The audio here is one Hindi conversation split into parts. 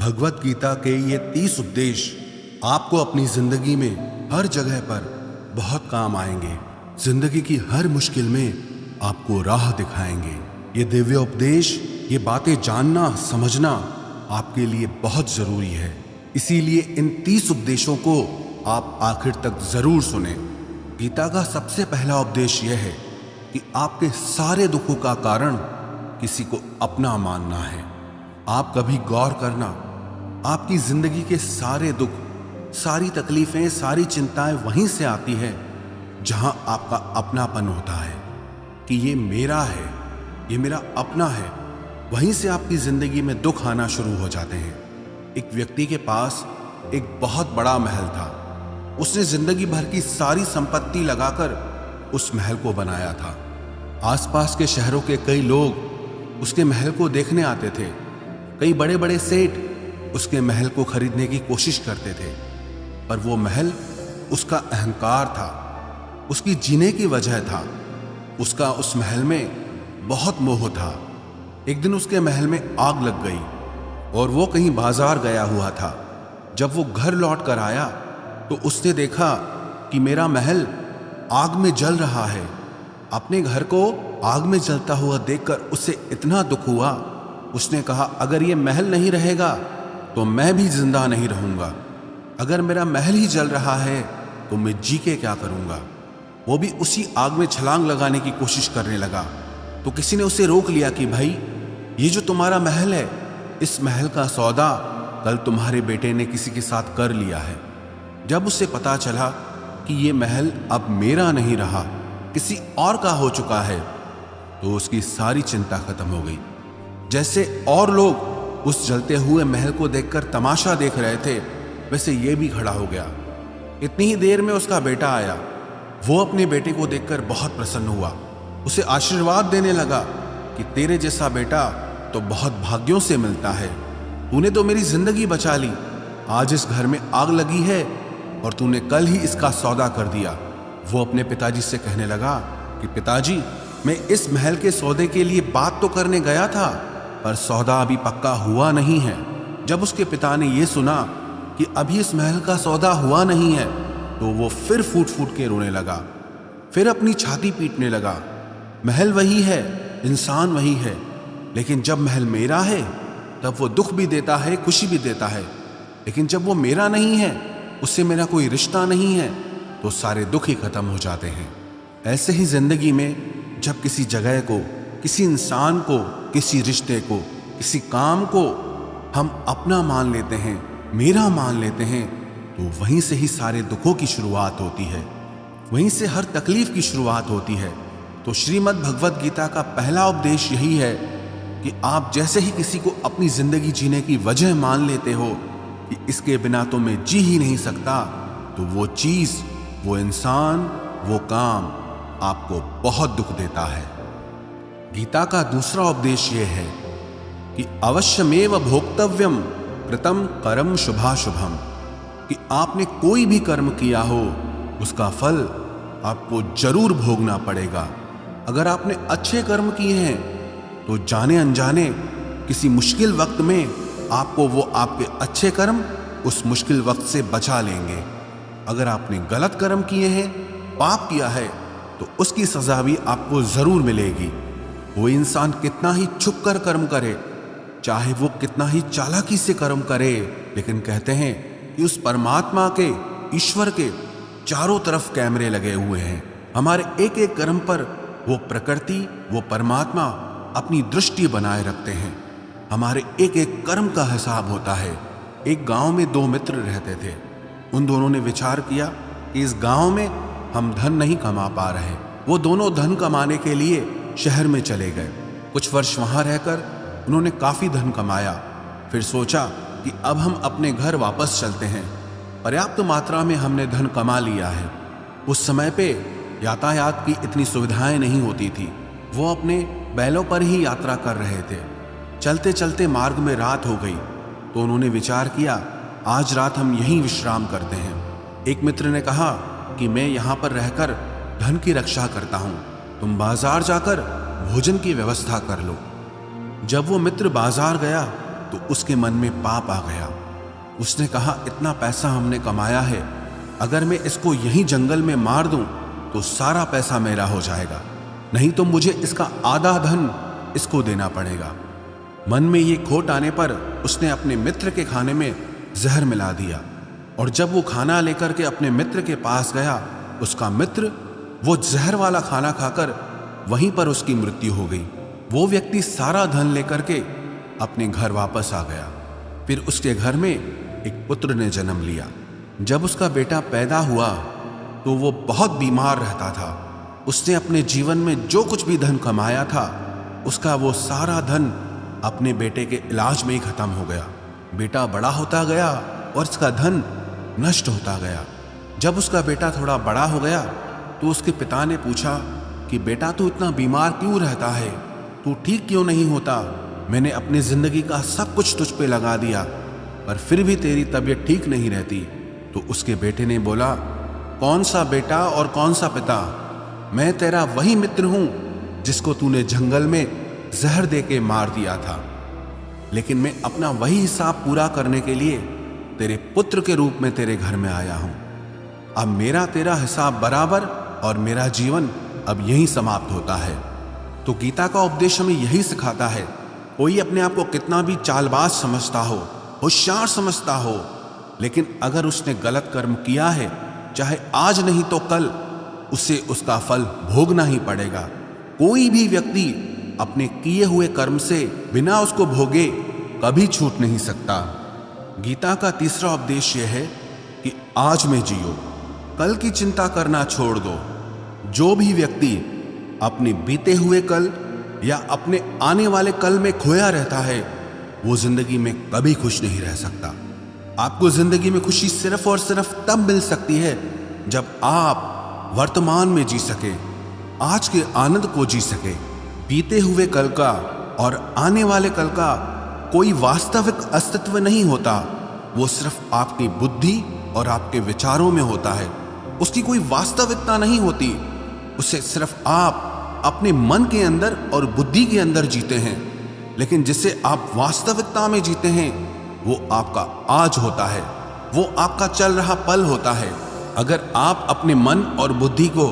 भगवत गीता के ये 30 उपदेश आपको अपनी जिंदगी में हर जगह पर बहुत काम आएंगे। जिंदगी की हर मुश्किल में आपको राह दिखाएंगे। ये दिव्य उपदेश, ये बातें जानना समझना आपके लिए बहुत जरूरी है। इसीलिए इन 30 उपदेशों को आप आखिर तक जरूर सुने। गीता का सबसे पहला उपदेश यह है कि आपके सारे दुखों का कारण किसी को अपना मानना है। आप कभी गौर करना, आपकी जिंदगी के सारे दुख, सारी तकलीफें, सारी चिंताएं वहीं से आती है जहां आपका अपनापन होता है कि ये मेरा है, ये मेरा अपना है। वहीं से आपकी जिंदगी में दुख आना शुरू हो जाते हैं। एक व्यक्ति के पास एक बहुत बड़ा महल था। उसने जिंदगी भर की सारी संपत्ति लगाकर उस महल को बनाया था। आसपास के शहरों के कई लोग उसके महल को देखने आते थे। कई बड़े बड़े सेठ उसके महल को खरीदने की कोशिश करते थे, पर वो महल उसका अहंकार था, उसकी जीने की वजह था। उसका उस महल में बहुत मोह था। एक दिन उसके महल में आग लग गई और वो कहीं बाजार गया हुआ था। जब वो घर लौट कर आया तो उसने देखा कि मेरा महल आग में जल रहा है। अपने घर को आग में जलता हुआ देखकर उसे इतना दुख हुआ। उसने कहा, अगर ये महल नहीं रहेगा तो मैं भी जिंदा नहीं रहूंगा। अगर मेरा महल ही जल रहा है तो मैं जी के क्या करूंगा। वो भी उसी आग में छलांग लगाने की कोशिश करने लगा। तो किसी ने उसे रोक लिया कि भाई, ये जो तुम्हारा महल है, इस महल का सौदा कल तुम्हारे बेटे ने किसी के साथ कर लिया है। जब उसे पता चला कि ये महल अब मेरा नहीं रहा, किसी और का हो चुका है, तो उसकी सारी चिंता खत्म हो गई। जैसे और लोग उस जलते हुए महल को देखकर तमाशा देख रहे थे, वैसे ये भी खड़ा हो गया। इतनी ही देर में उसका बेटा आया। वो अपने बेटे को देखकर बहुत प्रसन्न हुआ। उसे आशीर्वाद देने लगा कि तेरे जैसा बेटा तो बहुत भाग्यों से मिलता है। तूने तो मेरी जिंदगी बचा ली। आज इस घर में आग लगी है और तूने कल ही इसका सौदा कर दिया। वो अपने पिताजी से कहने लगा कि पिताजी, मैं इस महल के सौदे के लिए बात तो करने गया था, पर सौदा अभी पक्का हुआ नहीं है। जब उसके पिता ने यह सुना कि अभी इस महल का सौदा हुआ नहीं है, तो वो फिर फूट फूट के रोने लगा, फिर अपनी छाती पीटने लगा। महल वही है, इंसान वही है, लेकिन जब महल मेरा है तब वो दुख भी देता है, खुशी भी देता है। लेकिन जब वो मेरा नहीं है, उससे मेरा कोई रिश्ता नहीं है, तो सारे दुख ही खत्म हो जाते हैं। ऐसे ही जिंदगी में जब किसी जगह को, किसी इंसान को, किसी रिश्ते को, किसी काम को हम अपना मान लेते हैं, मेरा मान लेते हैं, तो वहीं से ही सारे दुखों की शुरुआत होती है, वहीं से हर तकलीफ की शुरुआत होती है। तो श्रीमद् भगवत गीता का पहला उपदेश यही है कि आप जैसे ही किसी को अपनी जिंदगी जीने की वजह मान लेते हो कि इसके बिना तो मैं जी ही नहीं सकता, तो वो चीज, वो इंसान, वो काम आपको बहुत दुख देता है। गीता का दूसरा उपदेश यह है कि अवश्यमेव भोक्तव्यम कृतम कर्म शुभाशुभम, कि आपने कोई भी कर्म किया हो उसका फल आपको जरूर भोगना पड़ेगा। अगर आपने अच्छे कर्म किए हैं तो जाने अनजाने किसी मुश्किल वक्त में आपको वो आपके अच्छे कर्म उस मुश्किल वक्त से बचा लेंगे। अगर आपने गलत कर्म किए हैं, पाप किया है, तो उसकी सजा भी आपको जरूर मिलेगी। वो इंसान कितना ही छुप कर कर्म करे, चाहे वो कितना ही चालाकी से कर्म करे, लेकिन कहते हैं कि उस परमात्मा के, ईश्वर के चारों तरफ कैमरे लगे हुए हैं। हमारे एक एक कर्म पर वो प्रकृति, वो परमात्मा अपनी दृष्टि बनाए रखते हैं। हमारे एक एक कर्म का हिसाब होता है। एक गांव में 2 मित्र रहते थे। उन दोनों ने विचार किया कि इस गांव में हम धन नहीं कमा पा रहे। वो दोनों धन कमाने के लिए शहर में चले गए। कुछ वर्ष वहां रहकर उन्होंने काफी धन कमाया। फिर सोचा कि अब हम अपने घर वापस चलते हैं। पर्याप्त मात्रा में हमने धन कमा लिया है। उस समय पे यातायात की इतनी सुविधाएं नहीं होती थी। वो अपने बैलों पर ही यात्रा कर रहे थे। चलते चलते मार्ग में रात हो गई, तो उन्होंने विचार किया, आज रात हम यहीं विश्राम करते हैं। एक मित्र ने कहा कि मैं यहाँ पर रहकर धन की रक्षा करता हूँ, तुम बाजार जाकर भोजन की व्यवस्था कर लो। जब वो मित्र बाजार गया तो उसके मन में पाप आ गया। उसने कहा, इतना पैसा हमने कमाया है, अगर मैं इसको यहीं जंगल में मार दूं तो सारा पैसा मेरा हो जाएगा, नहीं तो मुझे इसका आधा धन इसको देना पड़ेगा। मन में ये खोट आने पर उसने अपने मित्र के खाने में जहर मिला दिया, और जब वो खाना लेकर के अपने मित्र के पास गया, उसका मित्र वो जहर वाला खाना खाकर वहीं पर उसकी मृत्यु हो गई। वो व्यक्ति सारा धन लेकर के अपने घर वापस आ गया। फिर उसके घर में एक पुत्र ने जन्म लिया। जब उसका बेटा पैदा हुआ तो वो बहुत बीमार रहता था। उसने अपने जीवन में जो कुछ भी धन कमाया था, उसका वो सारा धन अपने बेटे के इलाज में ही खत्म हो गया। बेटा बड़ा होता गया और उसका धन नष्ट होता गया। जब उसका बेटा थोड़ा बड़ा हो गया तो उसके पिता ने पूछा कि बेटा, तू इतना बीमार क्यों रहता है, तू ठीक क्यों नहीं होता? मैंने अपनी जिंदगी का सब कुछ तुझ पे लगा दिया, पर फिर भी तेरी तबीयत ठीक नहीं रहती। तो उसके बेटे ने बोला, कौन सा बेटा और कौन सा पिता? मैं तेरा वही मित्र हूं जिसको तूने जंगल में जहर दे के मार दिया था, लेकिन मैं अपना वही हिसाब पूरा करने के लिए तेरे पुत्र के रूप में तेरे घर में आया हूं। अब मेरा तेरा हिसाब बराबर और मेरा जीवन अब यहीं समाप्त होता है। तो गीता का उपदेश हमें यही सिखाता है, कोई अपने आप को कितना भी चालबाज समझता हो, होशियार समझता हो, लेकिन अगर उसने गलत कर्म किया है, चाहे आज नहीं तो कल उसे उसका फल भोगना ही पड़ेगा। कोई भी व्यक्ति अपने किए हुए कर्म से बिना उसको भोगे कभी छूट नहीं सकता। गीता का तीसरा उपदेश यह है कि आज में जियो, कल की चिंता करना छोड़ दो। जो भी व्यक्ति अपने बीते हुए कल या अपने आने वाले कल में खोया रहता है, वो जिंदगी में कभी खुश नहीं रह सकता। आपको जिंदगी में खुशी सिर्फ और सिर्फ तब मिल सकती है जब आप वर्तमान में जी सके, आज के आनंद को जी सके। बीते हुए कल का और आने वाले कल का कोई वास्तविक अस्तित्व नहीं होता, वो सिर्फ आपकी बुद्धि और आपके विचारों में होता है। उसकी कोई वास्तविकता नहीं होती, उसे सिर्फ आप अपने मन के अंदर और बुद्धि के अंदर जीते हैं। लेकिन जिसे आप वास्तविकता में जीते हैं, वो आपका आज होता है, वो आपका चल रहा पल होता है। अगर आप अपने मन और बुद्धि को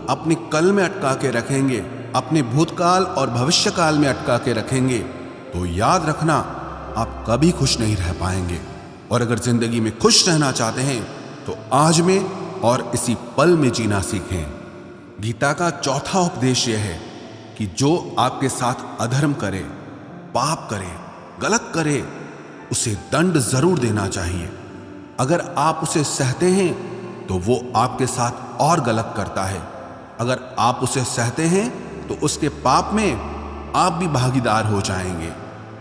अपने कल में अटका के रखेंगे, अपने भूतकाल और भविष्यकाल में अटका के रखेंगे, तो याद रखना आप कभी खुश नहीं रह पाएंगे। और अगर जिंदगी में खुश रहना चाहते हैं तो आज में और इसी पल में जीना सीखें। गीता का चौथा उपदेश यह है कि जो आपके साथ अधर्म करे, पाप करे, गलत करे, उसे दंड जरूर देना चाहिए। अगर आप उसे सहते हैं तो वो आपके साथ और गलत करता है। अगर आप उसे सहते हैं तो उसके पाप में आप भी भागीदार हो जाएंगे।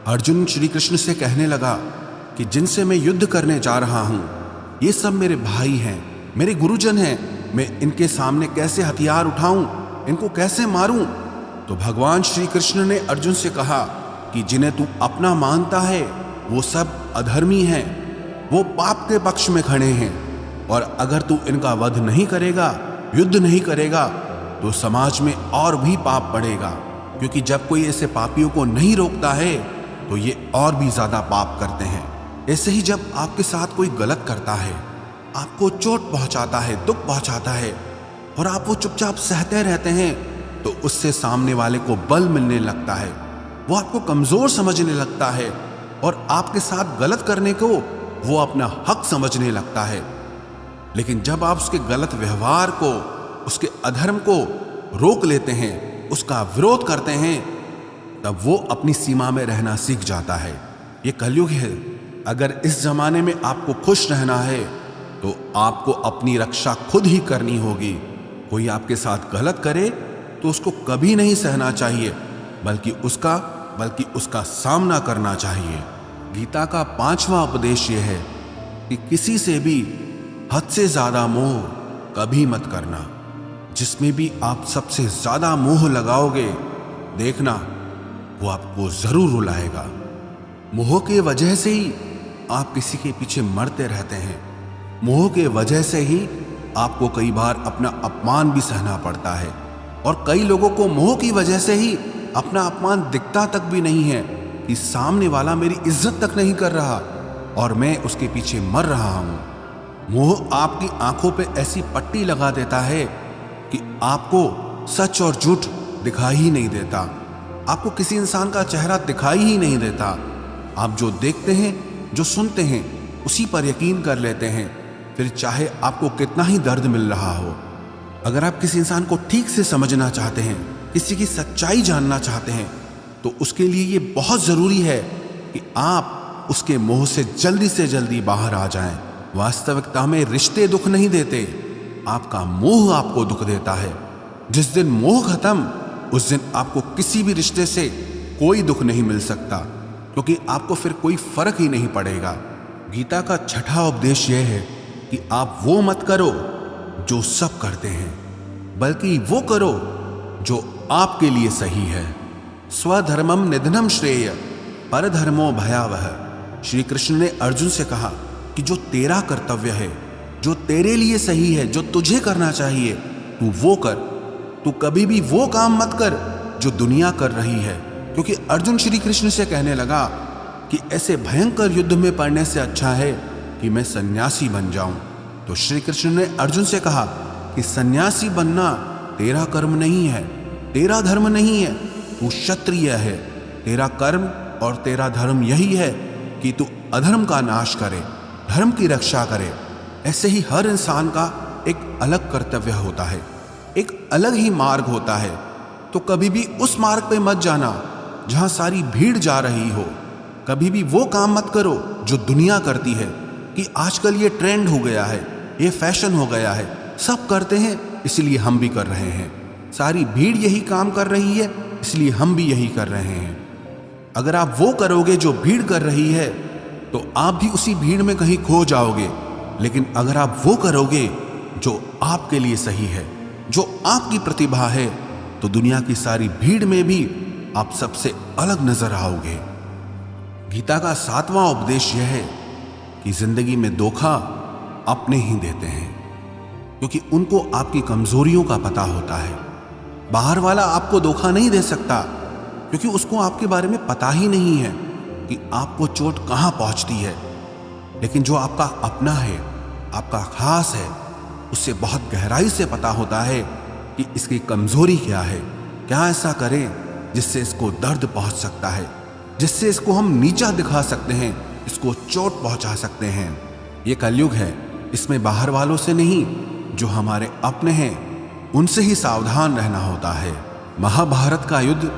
अर्जुन श्री कृष्ण से कहने लगा कि जिनसे मैं युद्ध करने जा रहा हूं, ये सब मेरे भाई हैं, मेरे गुरुजन हैं, मैं इनके सामने कैसे हथियार उठाऊं, इनको कैसे मारूं? तो भगवान श्री कृष्ण ने अर्जुन से कहा कि जिन्हें तू अपना मानता है वो सब अधर्मी हैं, वो पाप के पक्ष में खड़े हैं, और अगर तू इनका वध नहीं करेगा, युद्ध नहीं करेगा, तो समाज में और भी पाप बढ़ेगा। क्योंकि जब कोई ऐसे पापियों को नहीं रोकता है तो ये और भी ज्यादा पाप करते हैं। ऐसे ही जब आपके साथ कोई गलत करता है, आपको चोट पहुंचाता है, दुख पहुंचाता है, और आप वो चुपचाप सहते रहते हैं, तो उससे सामने वाले को बल मिलने लगता है, वो आपको कमजोर समझने लगता है, और आपके साथ गलत करने को वो अपना हक समझने लगता है। लेकिन जब आप उसके गलत व्यवहार को, उसके अधर्म को रोक लेते हैं, उसका विरोध करते हैं, तब वो अपनी सीमा में रहना सीख जाता है। ये कलयुग है। अगर इस जमाने में आपको खुश रहना है तो आपको अपनी रक्षा खुद ही करनी होगी। कोई आपके साथ गलत करे तो उसको कभी नहीं सहना चाहिए, बल्कि उसका सामना करना चाहिए। गीता का पांचवा उपदेश यह है कि किसी से भी हद से ज्यादा मोह कभी मत करना। जिसमें भी आप सबसे ज्यादा मोह लगाओगे, देखना वो आपको जरूर रुलाएगा। मोह के वजह से ही आप किसी के पीछे मरते रहते हैं। मोह के वजह से ही आपको कई बार अपना अपमान भी सहना पड़ता है, और कई लोगों को मोह की वजह से ही अपना अपमान दिखता तक भी नहीं है, कि सामने वाला मेरी इज्जत तक नहीं कर रहा और मैं उसके पीछे मर रहा हूं। मोह आपकी आंखों पे ऐसी पट्टी लगा देता है कि आपको सच और झूठ दिखाई ही नहीं देता, आपको किसी इंसान का चेहरा दिखाई ही नहीं देता। आप जो देखते हैं, जो सुनते हैं, उसी पर यकीन कर लेते हैं, फिर चाहे आपको कितना ही दर्द मिल रहा हो। अगर आप किसी इंसान को ठीक से समझना चाहते हैं, किसी की सच्चाई जानना चाहते हैं, तो उसके लिए ये बहुत ज़रूरी है कि आप उसके मोह से जल्दी बाहर आ जाएं। वास्तविकता में रिश्ते दुख नहीं देते, आपका मोह आपको दुख देता है। जिस दिन मोह खत्म, उस दिन आपको किसी भी रिश्ते से कोई दुख नहीं मिल सकता, क्योंकि आपको फिर कोई फर्क ही नहीं पड़ेगा। गीता का छठा उपदेश यह है कि आप वो मत करो जो सब करते हैं, बल्कि वो करो जो आपके लिए सही है। स्वधर्मम निधनम श्रेय परधर्मो भयावह। श्री कृष्ण ने अर्जुन से कहा कि जो तेरा कर्तव्य है, जो तेरे लिए सही है, जो तुझे करना चाहिए, तू वो कर। तू कभी भी वो काम मत कर जो दुनिया कर रही है, क्योंकि अर्जुन श्री कृष्ण से कहने लगा कि ऐसे भयंकर युद्ध में पड़ने से अच्छा है कि मैं सन्यासी बन जाऊं। तो श्री कृष्ण ने अर्जुन से कहा कि सन्यासी बनना तेरा कर्म नहीं है, तेरा धर्म नहीं है, तू क्षत्रिय है। तेरा कर्म और तेरा धर्म यही है कि तू अधर्म का नाश करे, धर्म की रक्षा करे। ऐसे ही हर इंसान का एक अलग कर्तव्य होता है, एक अलग ही मार्ग होता है। तो कभी भी उस मार्ग पे मत जाना जहां सारी भीड़ जा रही हो। कभी भी वो काम मत करो जो दुनिया करती है कि आजकल ये ट्रेंड हो गया है, ये फैशन हो गया है, सब करते हैं इसलिए हम भी कर रहे हैं। सारी भीड़ यही काम कर रही है इसलिए हम भी यही कर रहे हैं। अगर आप वो करोगे जो भीड़ कर रही है तो आप भी उसी भीड़ में कहीं खो जाओगे। लेकिन अगर आप वो करोगे जो आपके लिए सही है, जो आपकी प्रतिभा है, तो दुनिया की सारी भीड़ में भी आप सबसे अलग नजर आओगे। गीता का 7वां उपदेश यह है कि जिंदगी में धोखा अपने ही देते हैं, क्योंकि उनको आपकी कमजोरियों का पता होता है। बाहर वाला आपको धोखा नहीं दे सकता, क्योंकि उसको आपके बारे में पता ही नहीं है कि आपको चोट कहां पहुंचती है। लेकिन जो आपका अपना है, आपका खास है, उससे बहुत गहराई से पता होता है कि इसकी कमजोरी क्या है, क्या ऐसा करें जिससे इसको दर्द पहुंच सकता है, जिससे इसको हम नीचा दिखा सकते हैं, इसको चोट पहुंचा सकते हैं। ये कलयुग है, इसमें बाहर वालों से नहीं, जो हमारे अपने हैं उनसे ही सावधान रहना होता है। महाभारत का युद्ध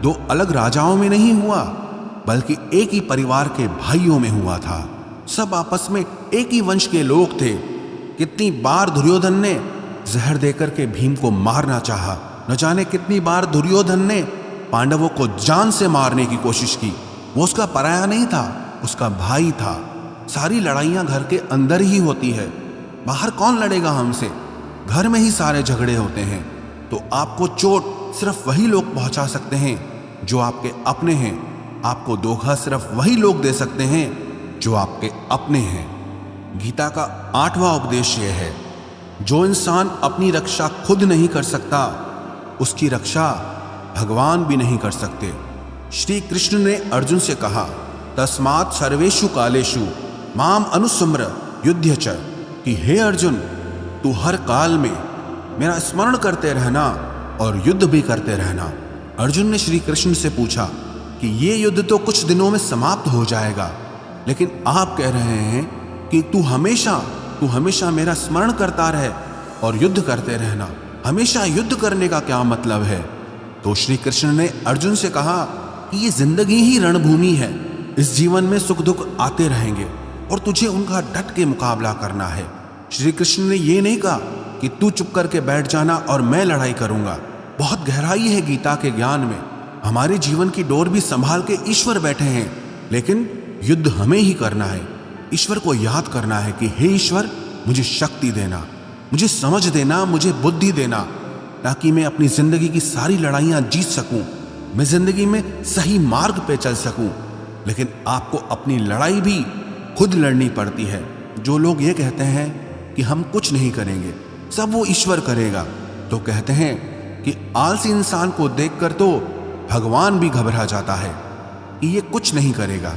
दो अलग राजाओं में नहीं हुआ, बल्कि एक ही परिवार के भाइयों में हुआ था। सब आपस में एक ही वंश के लोग थे। कितनी बार दुर्योधन ने जहर देकर के भीम को मारना चाहा, न जाने कितनी बार दुर्योधन ने पांडवों को जान से मारने की कोशिश की। वो उसका पराया नहीं था, उसका भाई था। सारी लड़ाइयां घर के अंदर ही होती है, बाहर कौन लड़ेगा हमसे? घर में ही सारे झगड़े होते हैं। तो आपको चोट सिर्फ वही लोग पहुंचा सकते हैं जो आपके अपने हैं। आपको धोखा सिर्फ वही लोग दे सकते हैं जो आपके अपने हैं। गीता का 8वां उपदेश यह है, जो इंसान अपनी रक्षा खुद नहीं कर सकता, उसकी रक्षा भगवान भी नहीं कर सकते। श्री कृष्ण ने अर्जुन से कहा, तस्मात् सर्वेषु कालेषु माम अनुस्मर युध्य च, कि हे अर्जुन, तू हर काल में मेरा स्मरण करते रहना और युद्ध भी करते रहना। अर्जुन ने श्री कृष्ण से पूछा कि ये युद्ध तो कुछ दिनों में समाप्त हो जाएगा, लेकिन आप कह रहे हैं कि तू हमेशा मेरा स्मरण करता रहे और युद्ध करते रहना। हमेशा युद्ध करने का क्या मतलब है? तो श्री कृष्ण ने अर्जुन से कहा कि ये जिंदगी ही रणभूमि है। इस जीवन में सुख दुख आते रहेंगे और तुझे उनका डट के मुकाबला करना है। श्री कृष्ण ने ये नहीं कहा कि तू चुप करके बैठ जाना और मैं लड़ाई करूंगा। बहुत गहराई है गीता के ज्ञान में। हमारे जीवन की डोर भी संभाल के ईश्वर बैठे हैं, लेकिन युद्ध हमें ही करना है। ईश्वर को याद करना है कि हे ईश्वर, मुझे शक्ति देना, मुझे समझ देना, मुझे बुद्धि देना, ताकि मैं अपनी जिंदगी की सारी लड़ाइयां जीत सकूं, मैं जिंदगी में सही मार्ग पे चल सकूं। लेकिन आपको अपनी लड़ाई भी खुद लड़नी पड़ती है। जो लोग ये कहते हैं कि हम कुछ नहीं करेंगे, सब वो ईश्वर करेगा, तो कहते हैं कि आलसी इंसान को देखकर तो भगवान भी घबरा जाता है। कि ये कुछ नहीं करेगा।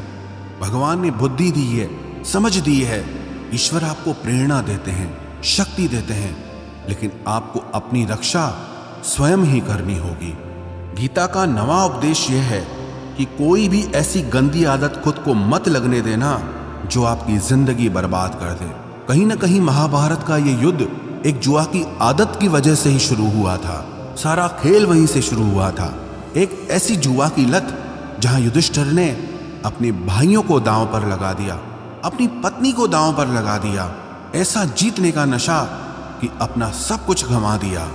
भगवान ने बुद्धि दी है, समझ दी है। ईश्वर आपको प्रेरणा देते हैं, शक्ति देते हैं, लेकिन आपको अपनी रक्षा स्वयं ही करनी होगी। गीता का नवा उपदेश यह है कि कोई भी ऐसी गंदी आदत खुद को मत लगने देना जो आपकी जिंदगी बर्बाद कर दे। कहीं ना कहीं महाभारत का ये युद्ध एक जुआ की आदत की वजह से ही शुरू हुआ था। सारा खेल वहीं से शुरू हुआ था। एक ऐसी जुआ की लत जहां युधिष्ठिर ने अपने भाइयों को दांव पर लगा दिया, अपनी पत्नी को दांव पर लगा दिया। ऐसा जीतने का नशा कि अपना सब कुछ गंवा दिया।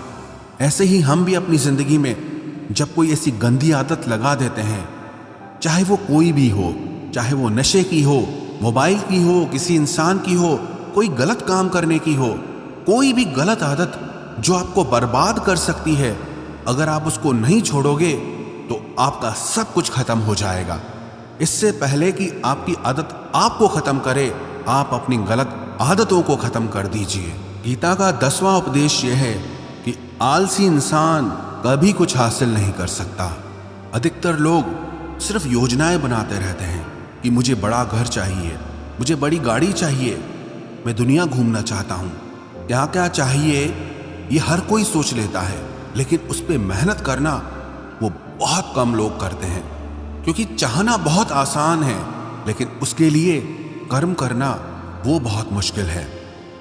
ऐसे ही हम भी अपनी जिंदगी में जब कोई ऐसी गंदी आदत लगा देते हैं, चाहे वो कोई भी हो, चाहे वो नशे की हो, मोबाइल की हो, किसी इंसान की हो, कोई गलत काम करने की हो, कोई भी गलत आदत जो आपको बर्बाद कर सकती है, अगर आप उसको नहीं छोड़ोगे तो आपका सब कुछ खत्म हो जाएगा। इससे पहले कि आपकी आदत आपको खत्म करे, आप अपनी गलत आदतों को खत्म कर दीजिए। गीता का 10वां उपदेश यह है कि आलसी इंसान कभी कुछ हासिल नहीं कर सकता। अधिकतर लोग सिर्फ योजनाएं बनाते रहते हैं कि मुझे बड़ा घर चाहिए, मुझे बड़ी गाड़ी चाहिए, मैं दुनिया घूमना चाहता हूँ, क्या क्या चाहिए ये हर कोई सोच लेता है, लेकिन उस पर मेहनत करना वो बहुत कम लोग करते हैं। क्योंकि चाहना बहुत आसान है, लेकिन उसके लिए कर्म करना वो बहुत मुश्किल है।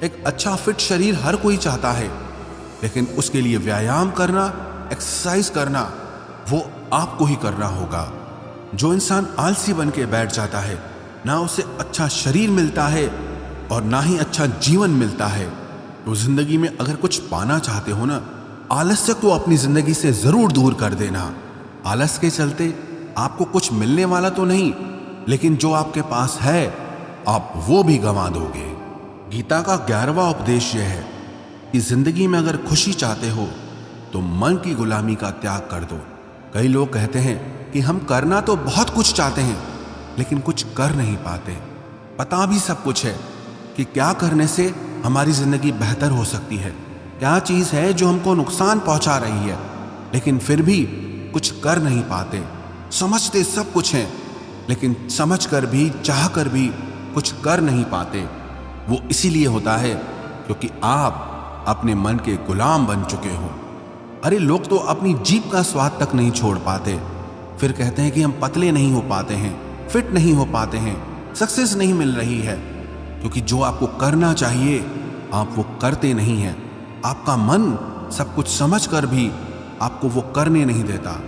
एक अच्छा फिट शरीर हर कोई चाहता है, लेकिन उसके लिए व्यायाम करना, एक्सरसाइज करना वो आपको ही करना होगा। जो इंसान आलसी बन के बैठ जाता है, ना उसे अच्छा शरीर मिलता है और ना ही अच्छा जीवन मिलता है। तो जिंदगी में अगर कुछ पाना चाहते हो ना, आलस्य को अपनी जिंदगी से जरूर दूर कर देना। आलस के चलते आपको कुछ मिलने वाला तो नहीं, लेकिन जो आपके पास है आप वो भी गंवा दोगे। गीता का 11वां उपदेश यह है कि जिंदगी में अगर खुशी चाहते हो तो मन की गुलामी का त्याग कर दो। कई लोग कहते हैं कि हम करना तो बहुत कुछ चाहते हैं, लेकिन कुछ कर नहीं पाते। पता भी सब कुछ है कि क्या करने से हमारी जिंदगी बेहतर हो सकती है, क्या चीज है जो हमको नुकसान पहुंचा रही है, लेकिन फिर भी कुछ कर नहीं पाते। समझते सब कुछ हैं, लेकिन समझ कर भी, चाह कर भी कुछ कर नहीं पाते। वो इसीलिए होता है क्योंकि आप अपने मन के गुलाम बन चुके हो। अरे लोग तो अपनी जीभ का स्वाद तक नहीं छोड़ पाते, फिर कहते हैं कि हम पतले नहीं हो पाते हैं, फिट नहीं हो पाते हैं, सक्सेस नहीं मिल रही है। क्योंकि जो आपको करना चाहिए आप वो करते नहीं हैं। आपका मन सब कुछ समझ कर भी आपको वो करने नहीं देता।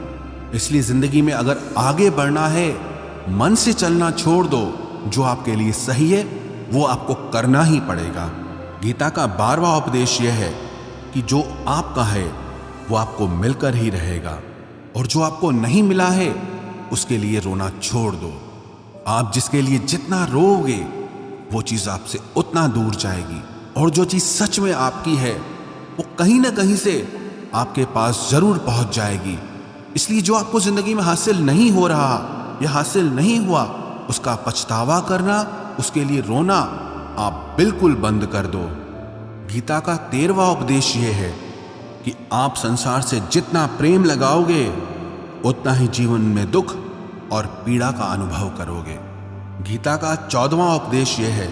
इसलिए जिंदगी में अगर आगे बढ़ना है, मन से चलना छोड़ दो। जो आपके लिए सही है वो आपको करना ही पड़ेगा। गीता का 12वां उपदेश यह है कि जो आपका है वो आपको मिलकर ही रहेगा, और जो आपको नहीं मिला है उसके लिए रोना छोड़ दो। आप जिसके लिए जितना रोओगे वो चीज आपसे उतना दूर जाएगी, और जो चीज सच में आपकी है वो कहीं ना कहीं से आपके पास जरूर पहुंच जाएगी। इसलिए जो आपको जिंदगी में हासिल नहीं हो रहा या हासिल नहीं हुआ, उसका पछतावा करना, उसके लिए रोना आप बिल्कुल बंद कर दो। गीता का 13वां उपदेश यह है कि आप संसार से जितना प्रेम लगाओगे उतना ही जीवन में दुख और पीड़ा का अनुभव करोगे। गीता का 14वां उपदेश यह है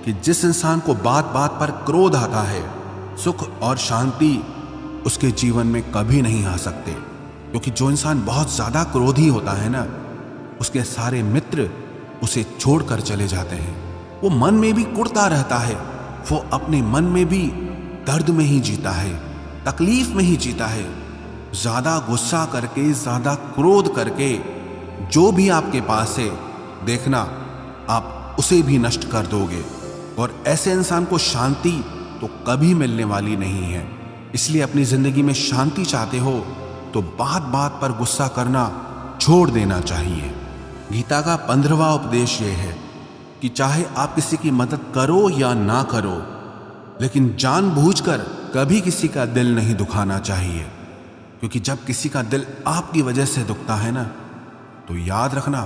कि जिस इंसान को बात बात पर क्रोध आता है, सुख और शांति उसके जीवन में कभी नहीं आ सकते। क्योंकि जो इंसान बहुत ज्यादा क्रोधी होता है ना, उसके सारे मित्र उसे छोड़कर चले जाते हैं। वो मन में भी कुढ़ता रहता है, वो अपने मन में भी दर्द में ही जीता है, तकलीफ में ही जीता है। ज्यादा गुस्सा करके, ज्यादा क्रोध करके जो भी आपके पास है, देखना आप उसे भी नष्ट कर दोगे। और ऐसे इंसान को शांति तो कभी मिलने वाली नहीं है। इसलिए अपनी जिंदगी में शांति चाहते हो तो बात बात पर गुस्सा करना छोड़ देना चाहिए। गीता का 15वां उपदेश यह है कि चाहे आप किसी की मदद करो या ना करो, लेकिन जानबूझकर कभी किसी का दिल नहीं दुखाना चाहिए। क्योंकि जब किसी का दिल आपकी वजह से दुखता है ना, तो याद रखना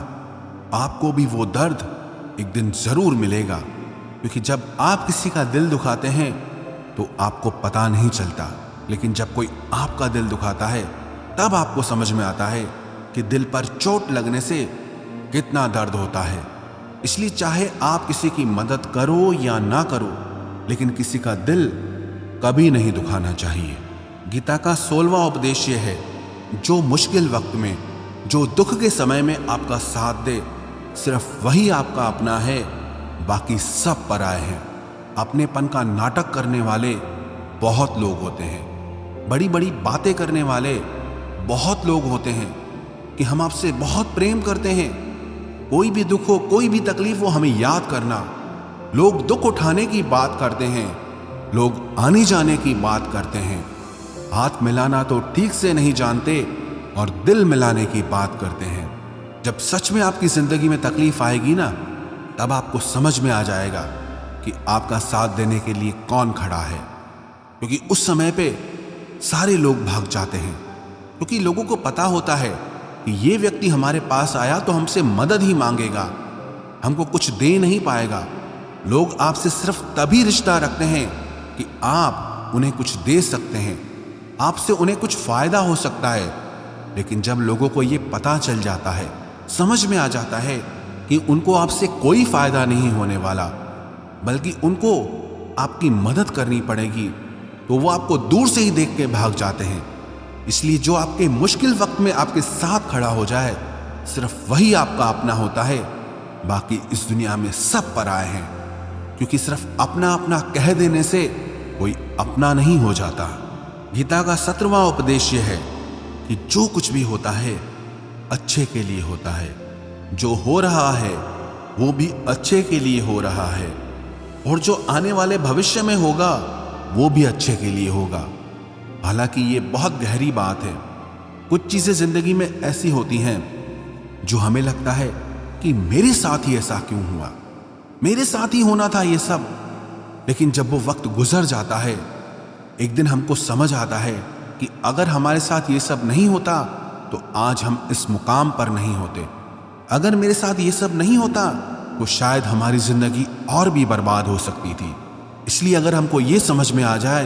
आपको भी वो दर्द एक दिन जरूर मिलेगा। क्योंकि जब आप किसी का दिल दुखाते हैं तो आपको पता नहीं चलता, लेकिन जब कोई आपका दिल दुखाता है तब आपको समझ में आता है कि दिल पर चोट लगने से कितना दर्द होता है। इसलिए चाहे आप किसी की मदद करो या ना करो, लेकिन किसी का दिल कभी नहीं दुखाना चाहिए। गीता का 16वां उपदेश यह है, जो मुश्किल वक्त में, जो दुख के समय में आपका साथ दे, सिर्फ वही आपका अपना है, बाकी सब पराए हैं। अपनेपन का नाटक करने वाले बहुत लोग होते हैं, बड़ी बड़ी बातें करने वाले बहुत लोग होते हैं कि हम आपसे बहुत प्रेम करते हैं, कोई भी दुख हो, कोई भी तकलीफ हो, हमें याद करना। लोग दुख उठाने की बात करते हैं, लोग आने जाने की बात करते हैं, हाथ मिलाना तो ठीक से नहीं जानते और दिल मिलाने की बात करते हैं। जब सच में आपकी जिंदगी में तकलीफ आएगी ना, तब आपको समझ में आ जाएगा कि आपका साथ देने के लिए कौन खड़ा है। क्योंकि उस समय पे सारे लोग भाग जाते हैं, क्योंकि लोगों को पता होता है कि ये व्यक्ति हमारे पास आया तो हमसे मदद ही मांगेगा, हमको कुछ दे नहीं पाएगा। लोग आपसे सिर्फ तभी रिश्ता रखते हैं कि आप उन्हें कुछ दे सकते हैं, आपसे उन्हें कुछ फायदा हो सकता है। लेकिन जब लोगों को ये पता चल जाता है, समझ में आ जाता है कि उनको आपसे कोई फायदा नहीं होने वाला, बल्कि उनको आपकी मदद करनी पड़ेगी, तो वो आपको दूर से ही देख के भाग जाते हैं। इसलिए जो आपके मुश्किल वक्त में आपके साथ खड़ा हो जाए, सिर्फ वही आपका अपना होता है, बाकी इस दुनिया में सब पराए हैं। क्योंकि सिर्फ अपना अपना कह देने से कोई अपना नहीं हो जाता। गीता का 17वां उपदेश यह है कि जो कुछ भी होता है अच्छे के लिए होता है, जो हो रहा है वो भी अच्छे के लिए हो रहा है, और जो आने वाले भविष्य में होगा वो भी अच्छे के लिए होगा। हालांकि ये बहुत गहरी बात है। कुछ चीजें जिंदगी में ऐसी होती हैं जो हमें लगता है कि मेरे साथ ही ऐसा क्यों हुआ, मेरे साथ ही होना था ये सब। लेकिन जब वो वक्त गुजर जाता है, एक दिन हमको समझ आता है कि अगर हमारे साथ ये सब नहीं होता तो आज हम इस मुकाम पर नहीं होते। अगर मेरे साथ ये सब नहीं होता तो शायद हमारी जिंदगी और भी बर्बाद हो सकती थी। इसलिए अगर हमको ये समझ में आ जाए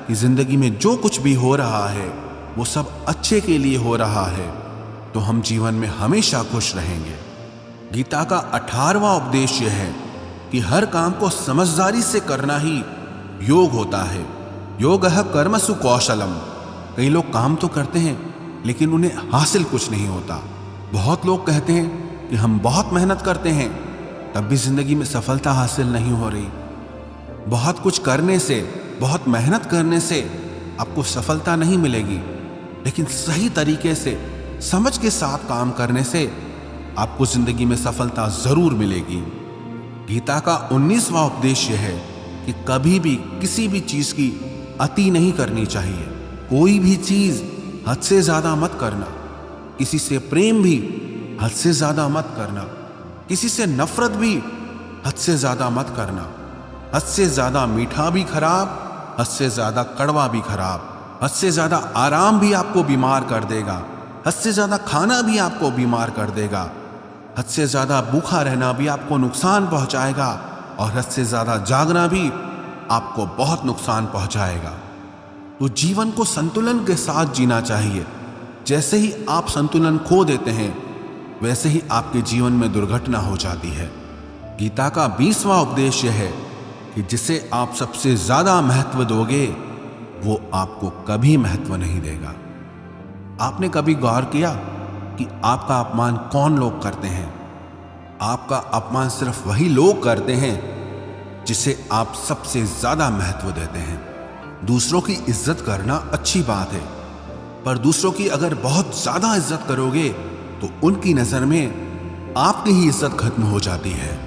कि जिंदगी में जो कुछ भी हो रहा है वो सब अच्छे के लिए हो रहा है, तो हम जीवन में हमेशा खुश रहेंगे। गीता का 18वां उपदेश यह है कि हर काम को समझदारी से करना ही योग होता है। योगः कर्मसु कौशलम। कई लोग काम तो करते हैं लेकिन उन्हें हासिल कुछ नहीं होता। बहुत लोग कहते हैं कि हम बहुत मेहनत करते हैं, तब भी जिंदगी में सफलता हासिल नहीं हो रही। बहुत कुछ करने से, बहुत मेहनत करने से आपको सफलता नहीं मिलेगी, लेकिन सही तरीके से, समझ के साथ काम करने से आपको जिंदगी में सफलता जरूर मिलेगी। गीता का 19वां उपदेश यह है कि कभी भी किसी भी चीज की अति नहीं करनी चाहिए। कोई भी चीज हद से ज्यादा मत करना। किसी से प्रेम भी हद से ज्यादा मत करना। किसी से नफरत भी हद से ज्यादा मत करना। हद से ज्यादा मीठा भी खराब, हद से ज्यादा कड़वा भी खराब। हद से ज्यादा आराम भी आपको बीमार कर देगा। हद से ज्यादा खाना भी आपको बीमार कर देगा। हद से ज्यादा भूखा रहना भी आपको नुकसान पहुंचाएगा, और हद से ज्यादा जागना भी आपको बहुत नुकसान पहुंचाएगा। तो जीवन को संतुलन के साथ जीना चाहिए। जैसे ही आप संतुलन खो देते हैं, वैसे ही आपके जीवन में दुर्घटना हो जाती है। गीता का 20वां उपदेश यह है कि जिसे आप सबसे ज्यादा महत्व दोगे, वो आपको कभी महत्व नहीं देगा। आपने कभी गौर किया कि आपका अपमान कौन लोग करते हैं? आपका अपमान सिर्फ वही लोग करते हैं जिसे आप सबसे ज्यादा महत्व देते हैं। दूसरों की इज्जत करना अच्छी बात है, पर दूसरों की अगर बहुत ज्यादा इज्जत करोगे तो उनकी नजर में आपकी ही इज्जत खत्म हो जाती है।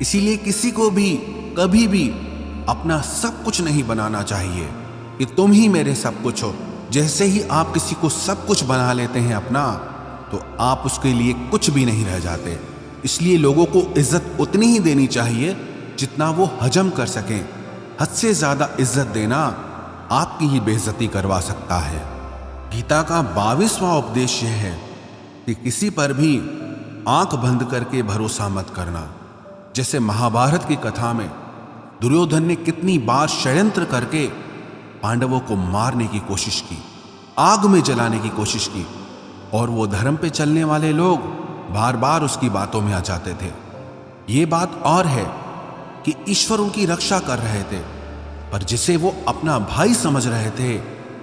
इसीलिए किसी को भी कभी भी अपना सब कुछ नहीं बनाना चाहिए कि तुम ही मेरे सब कुछ हो। जैसे ही आप किसी को सब कुछ बना लेते हैं अपना, तो आप उसके लिए कुछ भी नहीं रह जाते। इसलिए लोगों को इज्जत उतनी ही देनी चाहिए जितना वो हजम कर सकें। हद से ज्यादा इज्जत देना आपकी ही बेइज्जती करवा सकता है। गीता का 22वां उपदेश यह है कि किसी पर भी आंख बंद करके भरोसा मत करना। जैसे महाभारत की कथा में दुर्योधन ने कितनी बार षड्यंत्र करके पांडवों को मारने की कोशिश की, आग में जलाने की कोशिश की, और वो धर्म पे चलने वाले लोग बार बार उसकी बातों में आ जाते थे। ये बात और है कि ईश्वर उनकी रक्षा कर रहे थे, पर जिसे वो अपना भाई समझ रहे थे,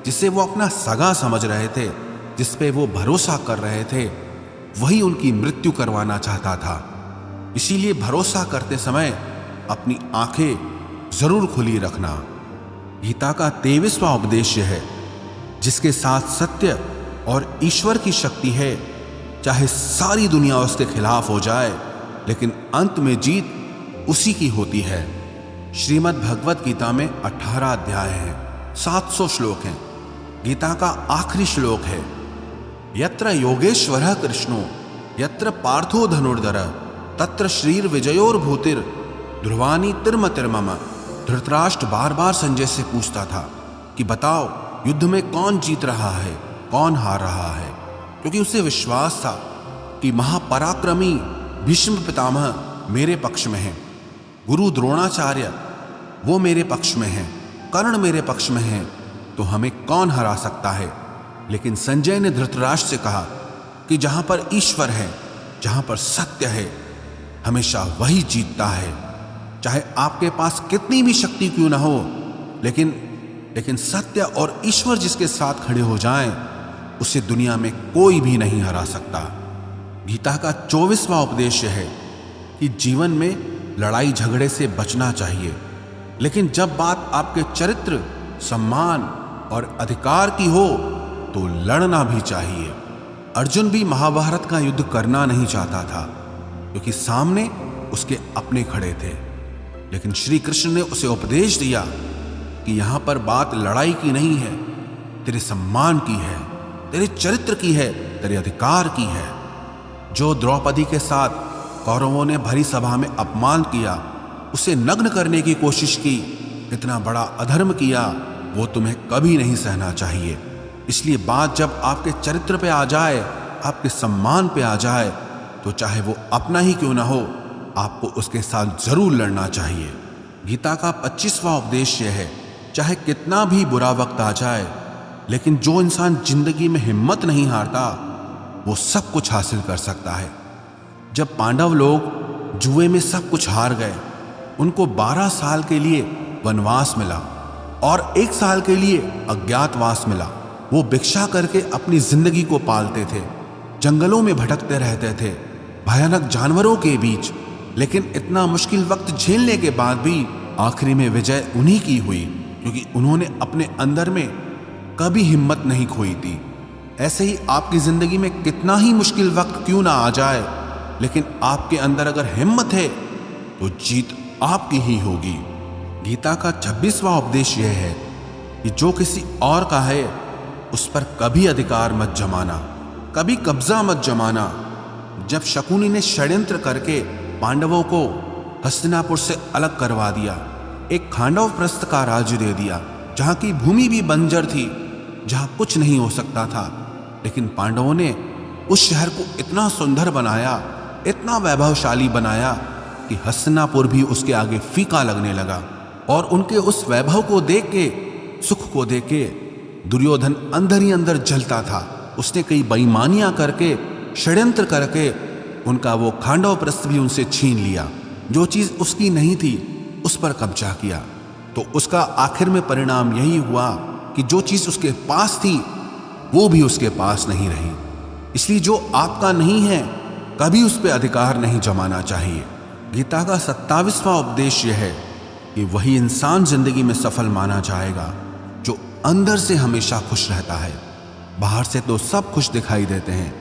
जिसे वो अपना सगा समझ रहे थे, जिस पे वो भरोसा कर रहे थे, वही उनकी मृत्यु करवाना चाहता था। इसीलिए भरोसा करते समय अपनी आंखें जरूर खुली रखना। गीता का 23वां उपदेश है, जिसके साथ सत्य और ईश्वर की शक्ति है, चाहे सारी दुनिया उसके खिलाफ हो जाए, लेकिन अंत में जीत उसी की होती है। श्रीमद् भगवत गीता में 18 अध्याय हैं, 700 श्लोक हैं। गीता का आखिरी श्लोक है, यत्र योगेश्वरः कृष्णो यत्र पार्थो धनुर्धर तत्र श्रीर विजयोर्भूतिर ध्रुवानी तिर्मतिर्मम। धृतराष्ट्र बार बार संजय से पूछता था कि बताओ युद्ध में कौन जीत रहा है, कौन हार रहा है, क्योंकि उसे विश्वास था कि महापराक्रमी भीष्म पितामह मेरे पक्ष में हैं, गुरु द्रोणाचार्य वो मेरे पक्ष में हैं, कर्ण मेरे पक्ष में हैं, तो हमें कौन हरा सकता है। लेकिन संजय ने धृतराष्ट्र से कहा कि जहां पर ईश्वर है, जहां पर सत्य है, हमेशा वही जीतता है। चाहे आपके पास कितनी भी शक्ति क्यों ना हो, लेकिन सत्य और ईश्वर जिसके साथ खड़े हो जाएं, उसे दुनिया में कोई भी नहीं हरा सकता। गीता का 24वां उपदेश है कि जीवन में लड़ाई झगड़े से बचना चाहिए, लेकिन जब बात आपके चरित्र, सम्मान और अधिकार की हो तो लड़ना भी चाहिए। अर्जुन भी महाभारत का युद्ध करना नहीं चाहता था, क्योंकि सामने उसके अपने खड़े थे, लेकिन श्री कृष्ण ने उसे उपदेश दिया कि यहां पर बात लड़ाई की नहीं है, तेरे सम्मान की है, तेरे चरित्र की है, तेरे अधिकार की है। जो द्रौपदी के साथ कौरवों ने भरी सभा में अपमान किया, उसे नग्न करने की कोशिश की, इतना बड़ा अधर्म किया, वो तुम्हें कभी नहीं सहना चाहिए। इसलिए बात जब आपके चरित्र पे आ जाए, आपके सम्मान पे आ जाए, तो चाहे वो अपना ही क्यों ना हो, आपको उसके साथ जरूर लड़ना चाहिए। गीता का 25वां उपदेश यह है, चाहे कितना भी बुरा वक्त आ जाए, लेकिन जो इंसान जिंदगी में हिम्मत नहीं हारता, वो सब कुछ हासिल कर सकता है। जब पांडव लोग जुए में सब कुछ हार गए, उनको 12 साल के लिए वनवास मिला और 1 साल के लिए अज्ञातवास मिला। वो भिक्षा करके अपनी जिंदगी को पालते थे, जंगलों में भटकते रहते थे, भयानक जानवरों के बीच, लेकिन इतना मुश्किल वक्त झेलने के बाद भी आखिरी में विजय उन्हीं की हुई, क्योंकि उन्होंने अपने अंदर में कभी हिम्मत नहीं खोई थी। ऐसे ही आपकी जिंदगी में कितना ही मुश्किल वक्त क्यों ना आ जाए, लेकिन आपके अंदर अगर हिम्मत है तो जीत आपकी ही होगी। गीता का 26वां उपदेश यह है कि जो किसी और का है उस पर कभी अधिकार मत जमाना, कभी कब्जा मत जमाना। जब शकुनी ने षड्यंत्र करके पांडवों को हस्तिनापुर से अलग करवा दिया, एक खांडवप्रस्थ का राज्य दे दिया, जहां की भूमि भी बंजर थी, जहां कुछ नहीं हो सकता था, लेकिन पांडवों ने उस शहर को इतना सुंदर बनाया, इतना वैभवशाली बनाया कि हस्तिनापुर भी उसके आगे फीका लगने लगा। और उनके उस वैभव को देख के, सुख को देख के दुर्योधन अंदर ही अंदर जलता था। उसने कई बेईमानियां करके, षड्यंत्र करके उनका वो खांडवप्रस्थ भी उनसे छीन लिया। जो चीज उसकी नहीं थी उस पर कब्जा किया। तो उसका आखिर में परिणाम यही हुआ कि जो चीज उसके पास थी वो भी उसके पास नहीं रही। इसलिए जो आपका नहीं है कभी उस पर अधिकार नहीं जमाना चाहिए। गीता का 27वां उपदेश यह है कि वही इंसान जिंदगी में सफल माना जाएगा जो अंदर से हमेशा खुश रहता है। बाहर से तो सब खुश दिखाई देते हैं,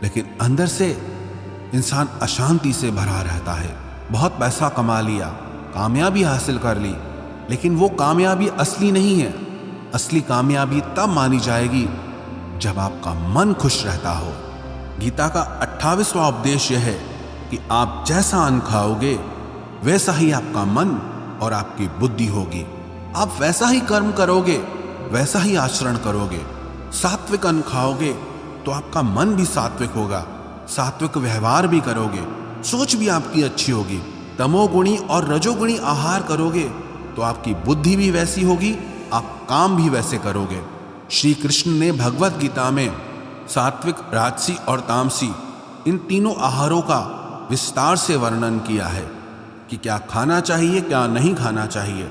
लेकिन अंदर से इंसान अशांति से भरा रहता है। बहुत पैसा कमा लिया, कामयाबी हासिल कर ली, लेकिन वो कामयाबी असली नहीं है। असली कामयाबी तब मानी जाएगी जब आपका मन खुश रहता हो। गीता का 28वां उपदेश यह है कि आप जैसा अन्न खाओगे वैसा ही आपका मन और आपकी बुद्धि होगी। आप वैसा ही कर्म करोगे, वैसा ही आचरण करोगे। सात्विक अन्न खाओगे तो आपका मन भी सात्विक होगा, सात्विक व्यवहार भी करोगे, सोच भी आपकी अच्छी होगी। तमोगुणी और रजोगुणी आहार करोगे तो आपकी बुद्धि भी वैसी होगी, आप काम भी वैसे करोगे। श्री कृष्ण ने भगवत गीता में सात्विक, राजसी और तामसी इन तीनों आहारों का विस्तार से वर्णन किया है कि क्या खाना चाहिए, क्या नहीं खाना चाहिए।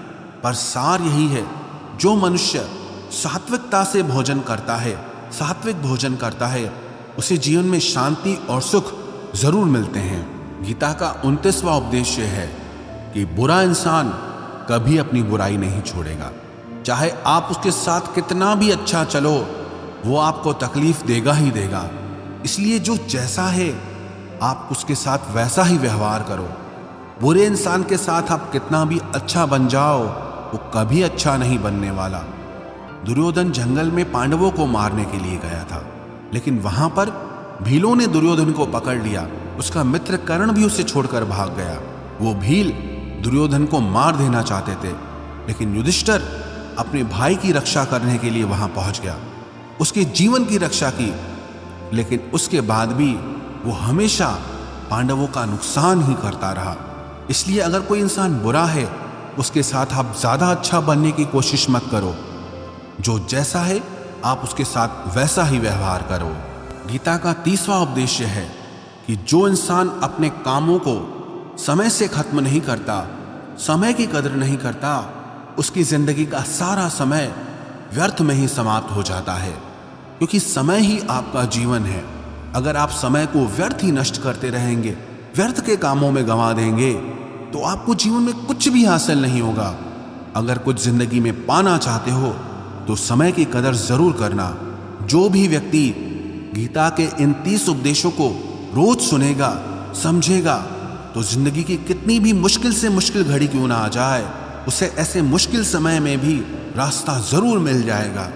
पर सार यही है, जो मनुष्य सात्विकता से भोजन करता है, सात्विक भोजन करता है, उसे जीवन में शांति और सुख जरूर मिलते हैं। गीता का 29वां उपदेश है कि बुरा इंसान कभी अपनी बुराई नहीं छोड़ेगा। चाहे आप उसके साथ कितना भी अच्छा चलो, वो आपको तकलीफ देगा ही देगा। इसलिए जो जैसा है आप उसके साथ वैसा ही व्यवहार करो। बुरे इंसान के साथ आप कितना भी अच्छा बन जाओ, वो कभी अच्छा नहीं बनने वाला। दुर्योधन जंगल में पांडवों को मारने के लिए गया था, लेकिन वहां पर भीलों ने दुर्योधन को पकड़ लिया। उसका मित्र कर्ण भी उसे छोड़कर भाग गया। वो भील दुर्योधन को मार देना चाहते थे, लेकिन युधिष्ठिर अपने भाई की रक्षा करने के लिए वहां पहुंच गया, उसके जीवन की रक्षा की। लेकिन उसके बाद भी वो हमेशा पांडवों का नुकसान ही करता रहा। इसलिए अगर कोई इंसान बुरा है, उसके साथ आप ज्यादा अच्छा बनने की कोशिश मत करो। जो जैसा है आप उसके साथ वैसा ही व्यवहार करो। गीता का 30वां उपदेश है कि जो इंसान अपने कामों को समय से खत्म नहीं करता, समय की कदर नहीं करता, उसकी जिंदगी का सारा समय व्यर्थ में ही समाप्त हो जाता है। क्योंकि समय ही आपका जीवन है। अगर आप समय को व्यर्थ ही नष्ट करते रहेंगे, व्यर्थ के कामों में गंवा देंगे, तो आपको जीवन में कुछ भी हासिल नहीं होगा। अगर कुछ जिंदगी में पाना चाहते हो तो समय की कदर जरूर करना। जो भी व्यक्ति गीता के इन 30 उपदेशों को रोज सुनेगा, समझेगा, तो जिंदगी की कितनी भी मुश्किल से मुश्किल घड़ी क्यों ना आ जाए, उसे ऐसे मुश्किल समय में भी रास्ता जरूर मिल जाएगा।